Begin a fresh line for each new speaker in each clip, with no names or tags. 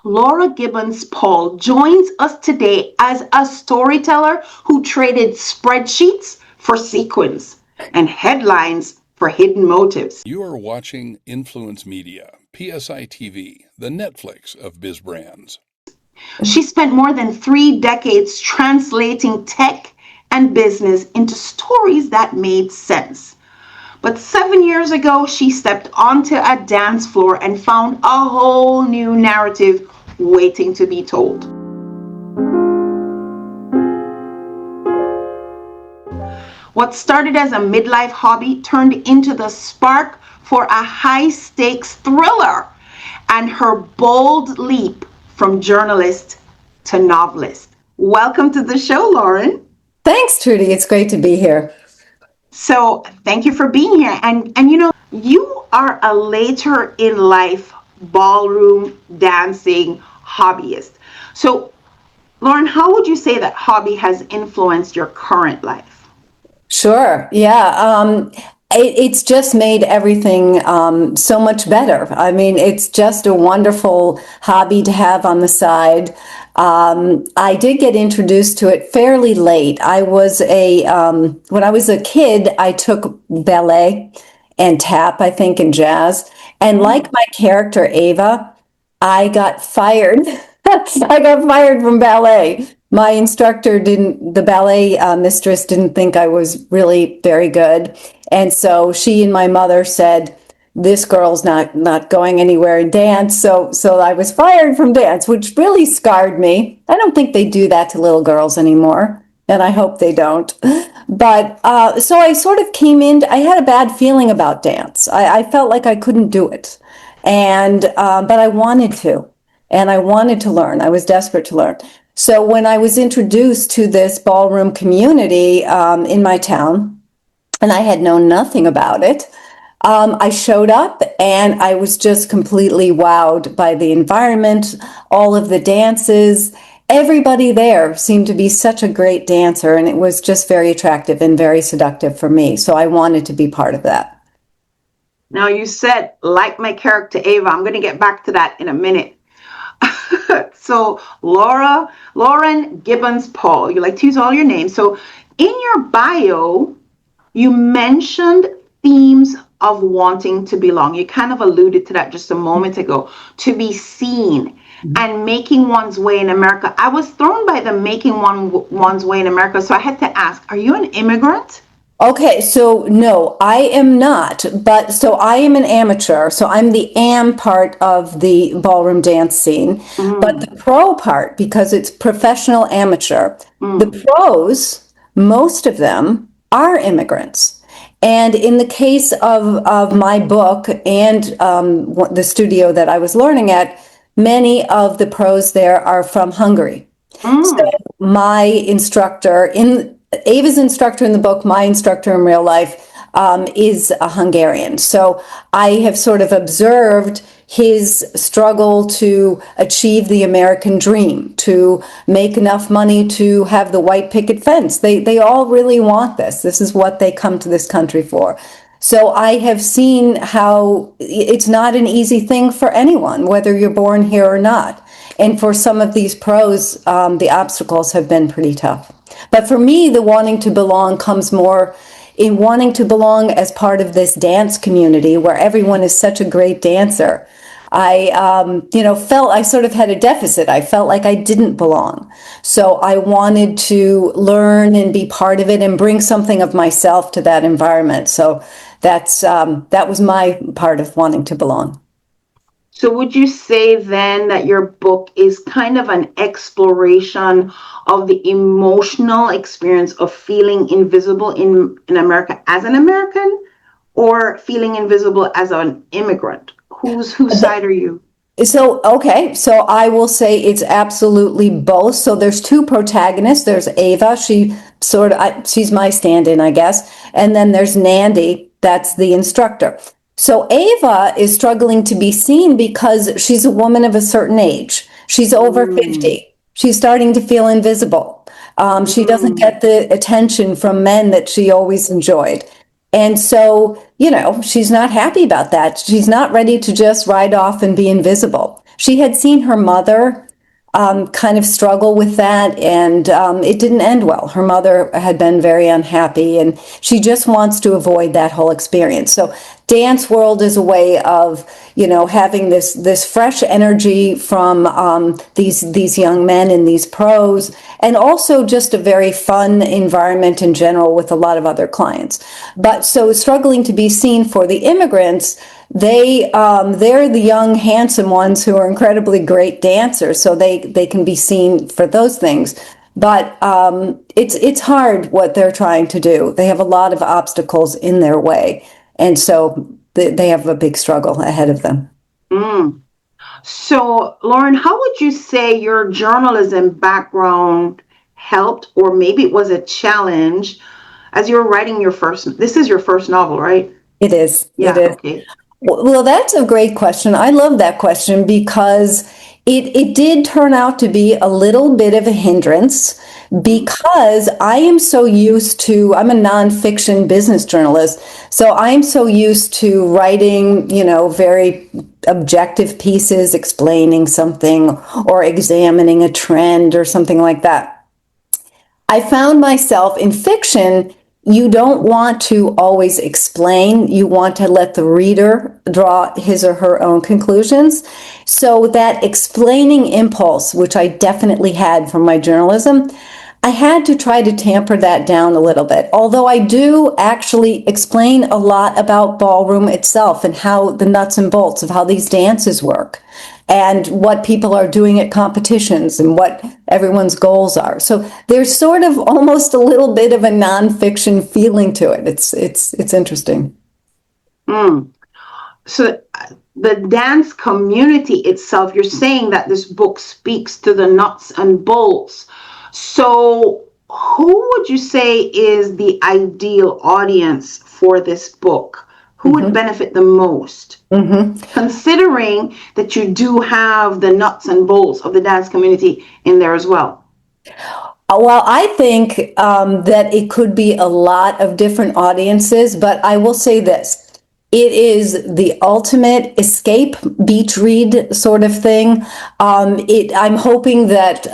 Laura Gibbons Paul joins us today as a storyteller who traded spreadsheets for sequins and headlines for hidden motives.
You are watching Influence Media, PSI TV, the Netflix of biz brands.
She spent more than 3 decades translating tech and business into stories that made sense. But 7 years ago, she stepped onto a dance floor and found a whole new narrative waiting to be told. What started as a midlife hobby turned into the spark for a high-stakes thriller, and her bold leap from journalist to novelist. Welcome to the show, Lauren.
Thanks, Trudy. It's great to be here.
So thank you for being here. And you are a later in life ballroom dancing hobbyist. So Lauren, how would you say that hobby has influenced your current life?
Sure. Yeah. It's just made everything so much better. I mean, it's just a wonderful hobby to have on the side. I did get introduced to it fairly late. When I was a kid, I took ballet and tap, I think, and jazz. And like my character, Ava, I got fired. I got fired from ballet. My the ballet mistress didn't think I was really very good. And so she and my mother said, this girl's not going anywhere in dance. So I was fired from dance, which really scarred me. I don't think they do that to little girls anymore, and I hope they don't. But so I sort of came in, I had a bad feeling about dance. I felt like I couldn't do it. And but I wanted to, and I wanted to learn. I was desperate to learn. So when I was introduced to this ballroom community in my town, and I had known nothing about it, I showed up and I was just completely wowed by the environment, all of the dances. Everybody there seemed to be such a great dancer, and it was just very attractive and very seductive for me. So I wanted to be part of that.
Now, you said, like my character Ava, I'm going to get back to that in a minute. So Lauren Gibbons Paul, you like to use all your names. So in your bio, you mentioned themes of wanting to belong. You kind of alluded to that just a moment ago, to be seen and making one's way in America. I was thrown by the making one's way in America. So I had to ask, are you an immigrant?
Okay, so no, I am not, but so I am an amateur, so I'm the am part of the ballroom dance scene, but the pro part, because it's professional amateur, the pros, most of them are immigrants. And in the case of my book and the studio that I was learning at, many of the pros there are from Hungary. So my instructor Ava's instructor in the book, my instructor in real life, is a Hungarian. So I have sort of observed his struggle to achieve the American dream, to make enough money to have the white picket fence. They all really want this. This is what they come to this country for. So I have seen how it's not an easy thing for anyone, whether you're born here or not. And for some of these pros, the obstacles have been pretty tough. But for me, the wanting to belong comes more in wanting to belong as part of this dance community where everyone is such a great dancer. I felt I sort of had a deficit. I felt like I didn't belong. So I wanted to learn and be part of it and bring something of myself to that environment. So that was my part of wanting to belong.
So would you say then that your book is kind of an exploration of the emotional experience of feeling invisible in America as an American, or feeling invisible as an immigrant? Whose side are you?
So I will say it's absolutely both. So there's two protagonists. There's Ava, she's my stand-in, I guess. And then there's Nandy, that's the instructor. So Ava is struggling to be seen because she's a woman of a certain age. She's over 50. She's starting to feel invisible. She doesn't get the attention from men that she always enjoyed. And so, she's not happy about that. She's not ready to just ride off and be invisible. she had seen her mother kind of struggle with that, and it didn't end well. Her mother had been very unhappy, and she just wants to avoid that whole experience. So Dance World is a way of, having this fresh energy from these young men and these pros, and also just a very fun environment in general with a lot of other clients. But so struggling to be seen for the immigrants, they're the young, handsome ones who are incredibly great dancers, so they can be seen for those things. But it's hard what they're trying to do. They have a lot of obstacles in their way, and so they have a big struggle ahead of them.
Mm. So, Lauren, how would you say your journalism background helped, or maybe it was a challenge as you were writing this is your first novel, right?
It is.
Yeah,
It is.
okay.
Well, that's a great question. I love that question because it did turn out to be a little bit of a hindrance, because I'm a nonfiction business journalist, so I'm so used to writing, very objective pieces explaining something or examining a trend or something like that. I found myself in fiction, you don't want to always explain. You want to let the reader draw his or her own conclusions. So that explaining impulse, which I definitely had from my journalism, I had to try to tamper that down a little bit. Although I do actually explain a lot about ballroom itself and how the nuts and bolts of how these dances work, and what people are doing at competitions and what everyone's goals are. So there's sort of almost a little bit of a nonfiction feeling to it. It's interesting.
Mm. So the dance community itself, you're saying that this book speaks to the nuts and bolts. So who would you say is the ideal audience for this book? Who would benefit the most? Considering that you do have the nuts and bolts of the dance community in there as well.
Well, I think that it could be a lot of different audiences, but I will say this. It is the ultimate escape beach read sort of thing. I'm hoping that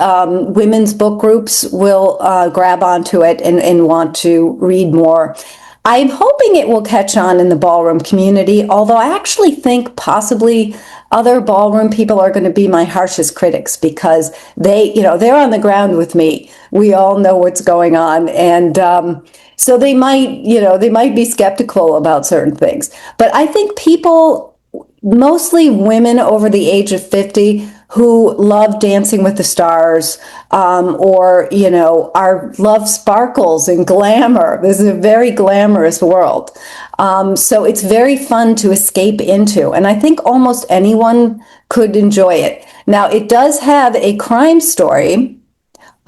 women's book groups will grab onto it and want to read more. I'm hoping it will catch on in the ballroom community, although I actually think possibly other ballroom people are going to be my harshest critics, because they're on the ground with me. We all know what's going on, and so they might be skeptical about certain things. But I think people, mostly women over the age of 50, who love Dancing with the Stars, or love sparkles and glamour. This is a very glamorous world, so it's very fun to escape into, and I think almost anyone could enjoy it. Now, it does have a crime story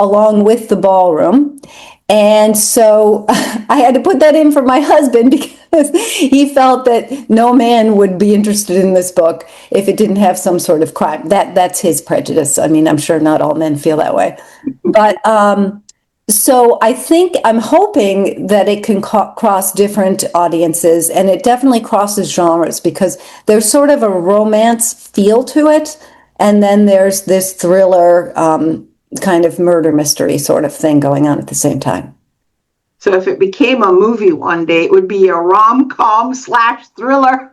along with the ballroom, and so I had to put that in for my husband, because he felt that no man would be interested in this book if it didn't have some sort of crime. That's his prejudice. I mean, I'm sure not all men feel that way. But so I'm hoping that it can cross different audiences, and it definitely crosses genres, because there's sort of a romance feel to it, and then there's this thriller kind of murder mystery sort of thing going on at the same time.
So if it became a movie one day, it would be a rom-com / thriller.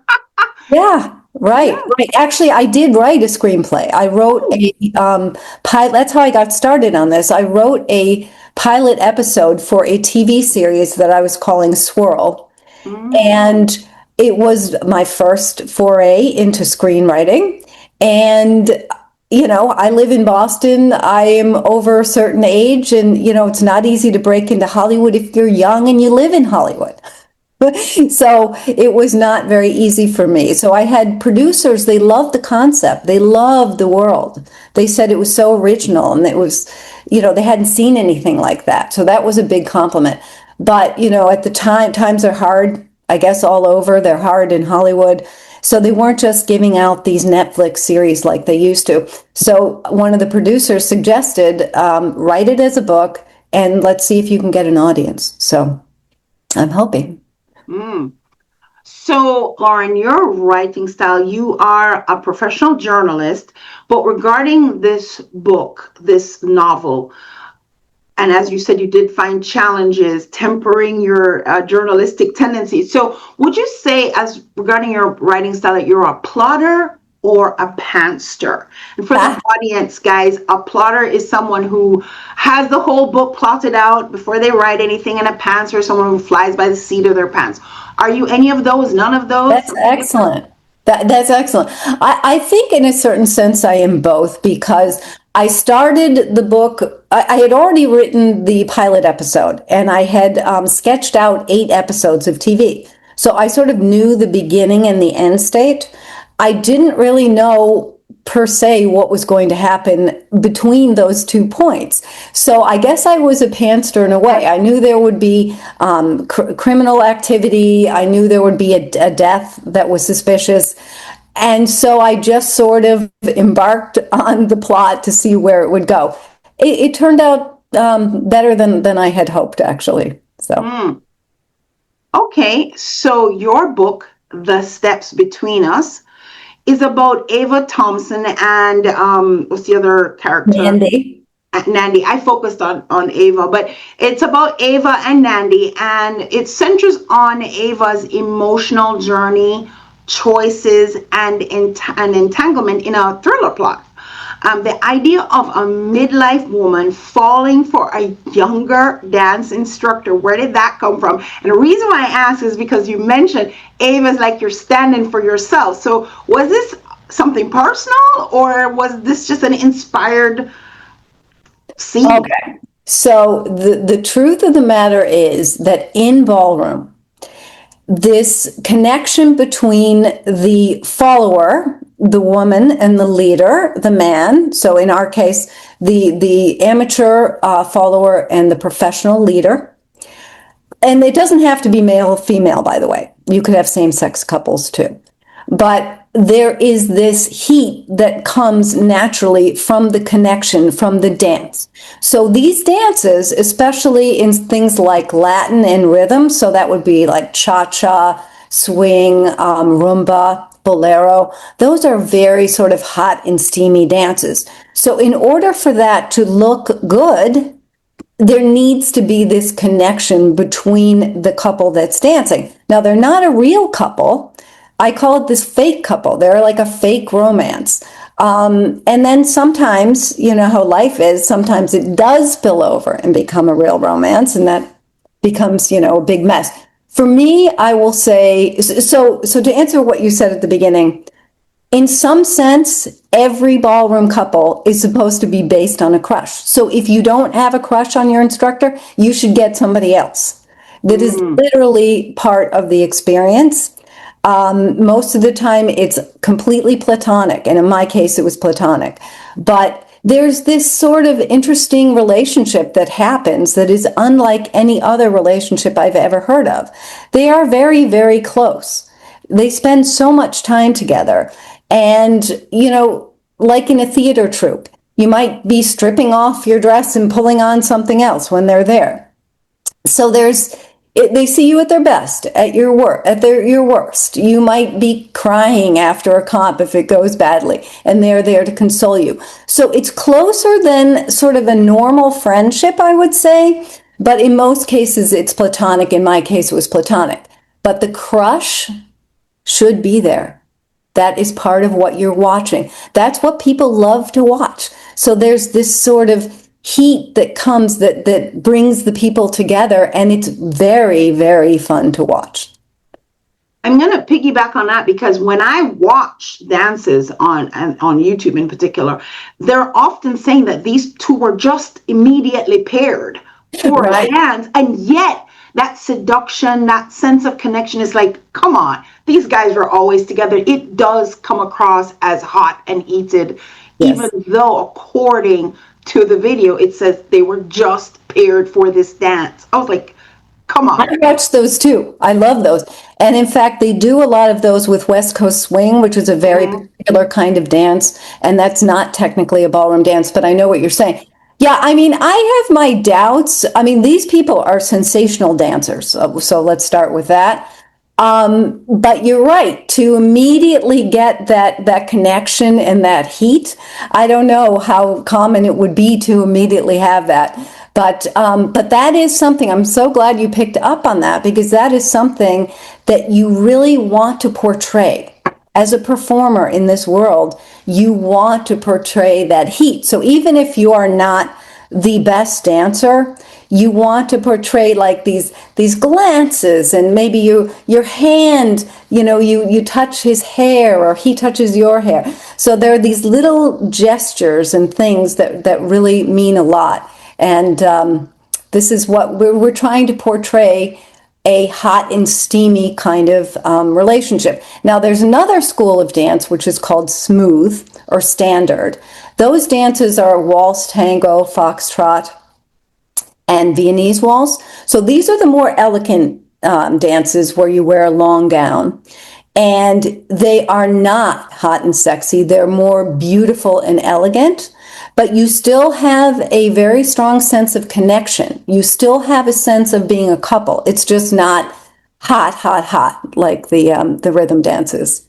Yeah, right. Actually, I did write a screenplay. I wrote a pilot. That's how I got started on this. I wrote a pilot episode for a TV series that I was calling Swirl. And it was my first foray into screenwriting. And I live in Boston. I am over a certain age, and, it's not easy to break into Hollywood if you're young and you live in Hollywood. So it was not very easy for me. So I had producers, they loved the concept. They loved the world. They said it was so original, and it was, they hadn't seen anything like that. So that was a big compliment. But, at the time, times are hard, I guess, all over. They're hard in Hollywood. So they weren't just giving out these Netflix series like they used to. So one of the producers suggested, write it as a book, and let's see if you can get an audience. So I'm hoping.
So, Lauren, your writing style, you are a professional journalist, but regarding this book, this novel, and as you said, you did find challenges tempering your journalistic tendencies. So, would you say, as regarding your writing style, that you're a plotter or a pantster? And for the audience, guys, a plotter is someone who has the whole book plotted out before they write anything, and a pantster is someone who flies by the seat of their pants. Are you any of those? None of those?
That's excellent. That's excellent. I think in a certain sense I am both because I started the book, I had already written the pilot episode and I had sketched out 8 episodes of TV. So I sort of knew the beginning and the end state. I didn't really know per se what was going to happen between those 2 points. So I guess I was a pantster in a way. I knew there would be criminal activity. I knew there would be a death that was suspicious. And so I just sort of embarked on the plot to see where it would go. It turned out better than I had hoped, actually. So.
Okay, so your book, The Steps Between Us, is about Ava Thompson and what's the other character?
Nandy.
Nandy. I focused on Ava, but it's about Ava and Nandy, and it centers on Ava's emotional journey, choices, and entanglement in a thriller plot. The idea of a midlife woman falling for a younger dance instructor, where did that come from? And the reason why I ask is because you mentioned Ava's like you're standing for yourself. So was this something personal, or was this just an inspired scene?
Okay. So the truth of the matter is that in Ballroom, this connection between the follower, the woman, and the leader, the man. So in our case, the amateur follower and the professional leader. And it doesn't have to be male or female, by the way. You could have same-sex couples too. But there is this heat that comes naturally from the connection, from the dance. So these dances, especially in things like Latin and rhythm, so that would be like cha-cha, swing, rumba, bolero, those are very sort of hot and steamy dances. So in order for that to look good, there needs to be this connection between the couple that's dancing. Now, they're not a real couple. I call it this fake couple. They're like a fake romance. And then sometimes, you know how life is, sometimes it does spill over and become a real romance, and that becomes, a big mess. For me, I will say, so to answer what you said at the beginning, in some sense, every ballroom couple is supposed to be based on a crush. So if you don't have a crush on your instructor, you should get somebody else. That is literally part of the experience. Most of the time it's completely platonic, and in my case it was platonic. But there's this sort of interesting relationship that happens that is unlike any other relationship I've ever heard of. They are very, very close. They spend so much time together. And, like in a theater troupe, you might be stripping off your dress and pulling on something else when they're there. So they see you at their best, at your worst. You might be crying after a comp if it goes badly, and they're there to console you. So it's closer than sort of a normal friendship, I would say, but in most cases it's platonic. In my case, it was platonic. But the crush should be there. That is part of what you're watching. That's what people love to watch. So there's this sort of heat that comes that brings the people together, and it's very, very fun to watch.
I'm going to piggyback on that because when I watch dances on YouTube in particular, they're often saying that these two were just immediately paired for a dance, and yet that seduction, that sense of connection is like, come on, these guys were always together. It does come across as hot and heated, even though according to the video, it says they were just paired for this dance. I was like, come on.
I watched those too. I love those. And in fact, they do a lot of those with West Coast Swing, which is a very particular kind of dance. And that's not technically a ballroom dance, but I know what you're saying. Yeah, I mean, I have my doubts. I mean, these people are sensational dancers. So let's start with that. But you're right, to immediately get that connection and that heat. I don't know how common it would be to immediately have that. But that is something, I'm so glad you picked up on that, because that is something that you really want to portray. As a performer in this world, you want to portray that heat. So even if you are not the best dancer, you want to portray like these glances, and maybe your hand, you touch his hair or he touches your hair. So there are these little gestures and things that really mean a lot. And this is what we're trying to portray, a hot and steamy kind of relationship. Now, there's another school of dance which is called smooth or standard. Those dances are waltz, tango, foxtrot, and Viennese waltz. So these are the more elegant dances where you wear a long gown. And they are not hot and sexy. They're more beautiful and elegant. But you still have a very strong sense of connection. You still have a sense of being a couple. It's just not hot, hot, hot like the rhythm dances.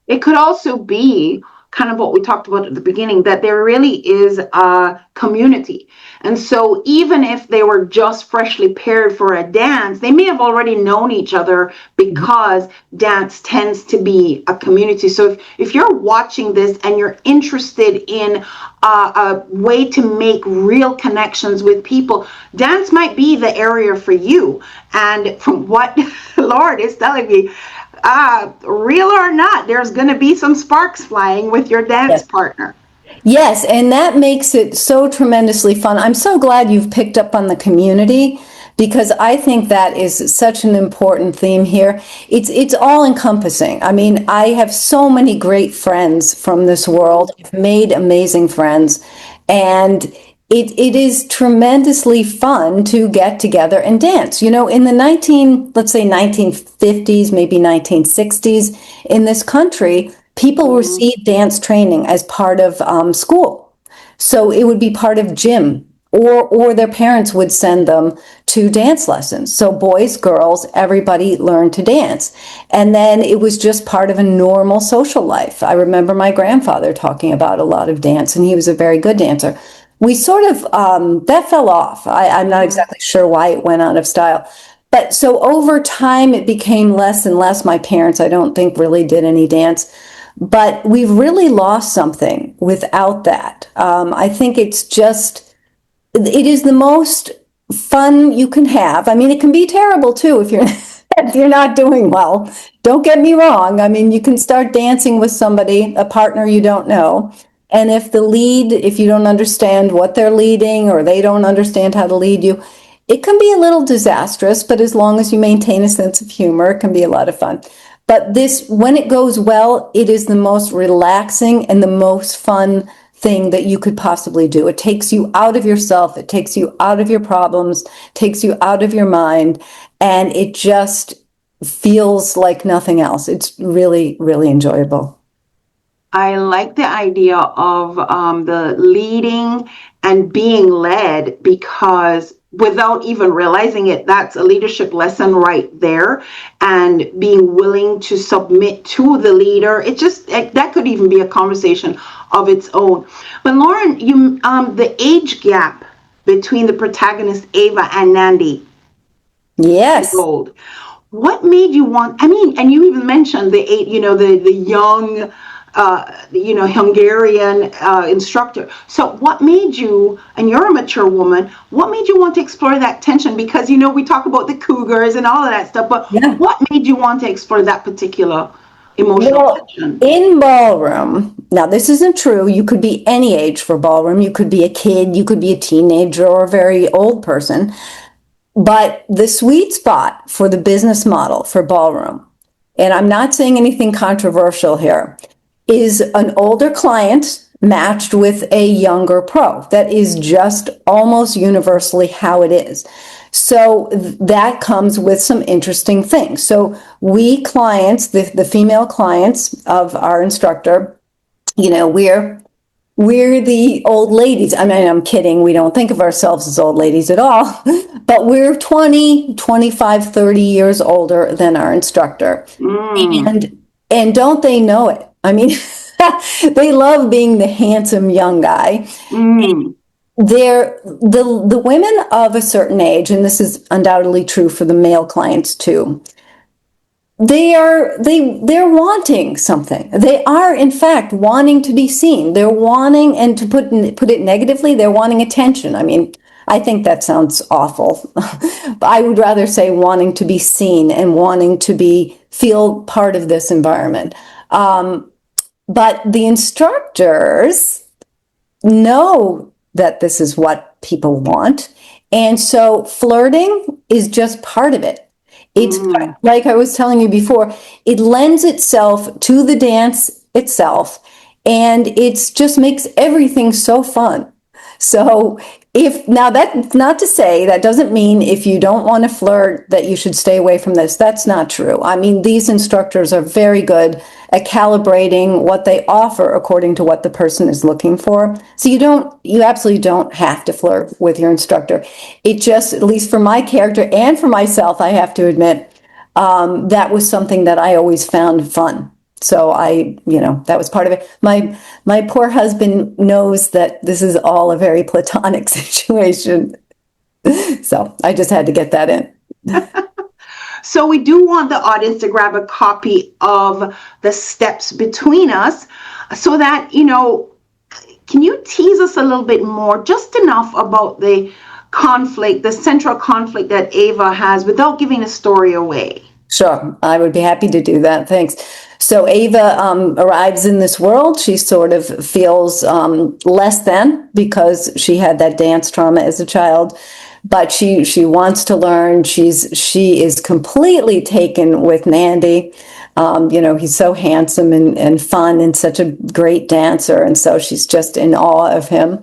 It could also be kind of what we talked about at the beginning, that there really is a community. And so even if they were just freshly paired for a dance, they may have already known each other, because dance tends to be a community. So if you're watching this and you're interested in a way to make real connections with people, dance might be the area for you. And from what Lord is telling me, real or not, there's going to be some sparks flying with your dance partner.
Yes, and that makes it so tremendously fun. I'm so glad you've picked up on the community, because I think that is such an important theme here. It's all encompassing. I mean, I have so many great friends from this world. I've made amazing friends, and it is tremendously fun to get together and dance. In the let's say 1950s, maybe 1960s, in this country, people received dance training as part of school. So it would be part of gym, or their parents would send them to dance lessons. So boys, girls, everybody learned to dance. And then it was just part of a normal social life. I remember my grandfather talking about a lot of dance, and he was a very good dancer. We sort of, that fell off. I'm not exactly sure why it went out of style. But so over time, it became less and less. My parents, I don't think, really did any dance. But we've really lost something without that. I think it is the most fun you can have. I mean, it can be terrible too if you're if you're not doing well. Don't get me wrong. I mean, you can start dancing with somebody, a partner you don't know. And if you don't understand what they're leading, or they don't understand how to lead you, it can be a little disastrous, but as long as you maintain a sense of humor, it can be a lot of fun. But when it goes well, it is the most relaxing and the most fun thing that you could possibly do. It takes you out of yourself. It takes you out of your problems, takes you out of your mind, and it just feels like nothing else. It's really, really enjoyable.
I like the idea of the leading and being led, because without even realizing it, that's a leadership lesson right there. And being willing to submit to the leader, that could even be a conversation of its own. But Lauren, the age gap between the protagonists Ava and Nandy.
Yes.
Old. What made you want? I mean, and you even mentioned the young. Hungarian instructor. So what made you, and you're a mature woman, what made you want to explore that tension? Because, we talk about the cougars and all of that stuff, but what made you want to explore that particular emotional tension?
In ballroom, now this isn't true. You could be any age for ballroom. You could be a kid, you could be a teenager, or a very old person. But the sweet spot for the business model for ballroom, and I'm not saying anything controversial here, is an older client matched with a younger pro. That is just almost universally how it is. So that comes with some interesting things. So we clients, the female clients of our instructor, we're we're the old ladies. I mean, I'm kidding. We don't think of ourselves as old ladies at all, but we're 20, 25, 30 years older than our instructor. And don't they know it? I mean, they love being the handsome young guy. The women of a certain age, and this is undoubtedly true for the male clients too, they're wanting something. They are in fact wanting to be seen. They're wanting, and to put it negatively, they're wanting attention. I mean, I think that sounds awful. But I would rather say wanting to be seen and wanting to feel part of this environment. But the instructors know that this is what people want. And so flirting is just part of it. It's like I was telling you before, it lends itself to the dance itself, and it just makes everything so fun. So now that's not to say, that doesn't mean if you don't want to flirt that you should stay away from this. That's not true. I mean, these instructors are very good at calibrating what they offer according to what the person is looking for. So you absolutely don't have to flirt with your instructor. It just, at least for my character and for myself, I have to admit, that was something that I always found fun. So that was part of it. My poor husband knows that this is all a very platonic situation. So I just had to get that in.
So we do want the audience to grab a copy of The Steps Between Us so that, can you tease us a little bit more, just enough about the conflict, the central conflict that Ava has without giving the story away?
Sure, I would be happy to do that. Thanks. So Ava arrives in this world. She sort of feels less than because she had that dance trauma as a child, but she wants to learn. She is completely taken with Nandy. He's so handsome and fun and such a great dancer, and so she's just in awe of him.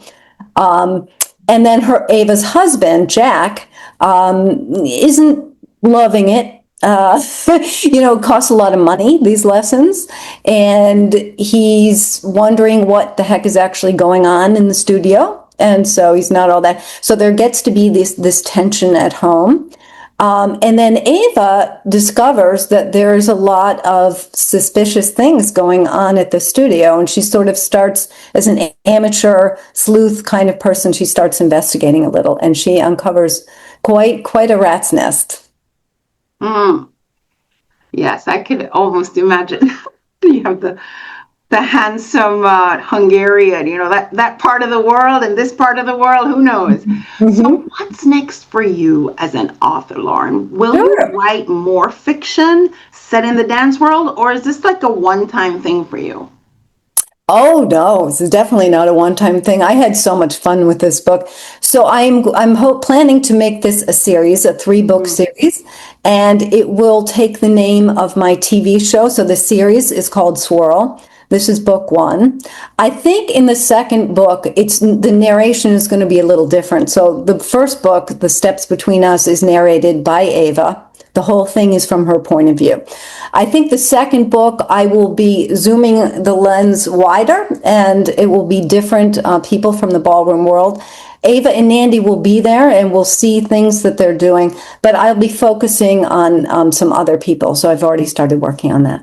And then Ava's husband, Jack, isn't loving it. It costs a lot of money, these lessons, and he's wondering what the heck is actually going on in the studio, and so he's not all that. So there gets to be this tension at home, and then Ava discovers that there's a lot of suspicious things going on at the studio, and she sort of starts, as an amateur sleuth kind of person, she starts investigating a little, and she uncovers quite a rat's nest.
Yes, I could almost imagine. You have the handsome Hungarian, that part of the world and this part of the world, who knows? So what's next for you as an author, Lauren? Will you write more fiction set in the dance world, or is this like a one-time thing for you?
Oh no, this is definitely not a one-time thing. I had so much fun with this book. So I'm planning to make this a series, a 3-book series, and it will take the name of my TV show. So the series is called Swirl. This is book 1. I think in the second book, the narration is going to be a little different. So the first book, The Steps Between Us, is narrated by Ava. The whole thing is from her point of view. I think the second book, I will be zooming the lens wider, and it will be different people from the ballroom world. Ava and Nandy will be there, and we'll see things that they're doing, but I'll be focusing on some other people. So I've already started working on that.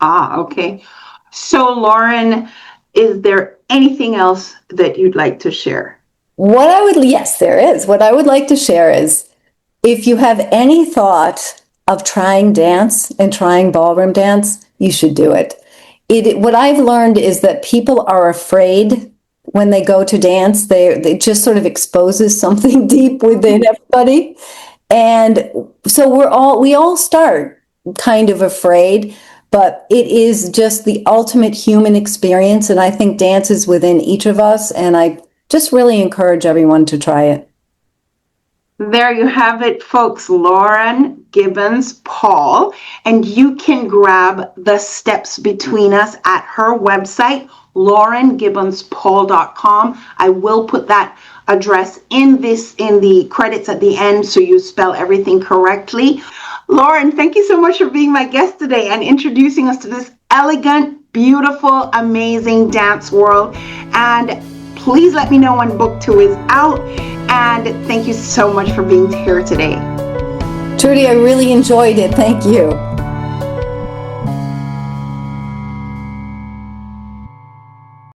Okay. So Lauren, is there anything else that you'd like to share?
Yes, there is. What I would like to share is, if you have any thought of trying dance and trying ballroom dance, you should do it. What I've learned is that people are afraid when they go to dance. They just sort of exposes something deep within everybody. And so we all start kind of afraid, but it is just the ultimate human experience. And I think dance is within each of us. And I just really encourage everyone to try it.
There you have it, folks. Lauren Gibbons Paul, and you can grab The Steps Between Us at her website, laurengibbonspaul.com. I will put that address in the credits at the end, so you spell everything correctly. Lauren, thank you so much for being my guest today and introducing us to this elegant beautiful, amazing dance world. And please let me know when book 2 is out. And thank you so much for being here today.
Trudy, I really enjoyed it. Thank you.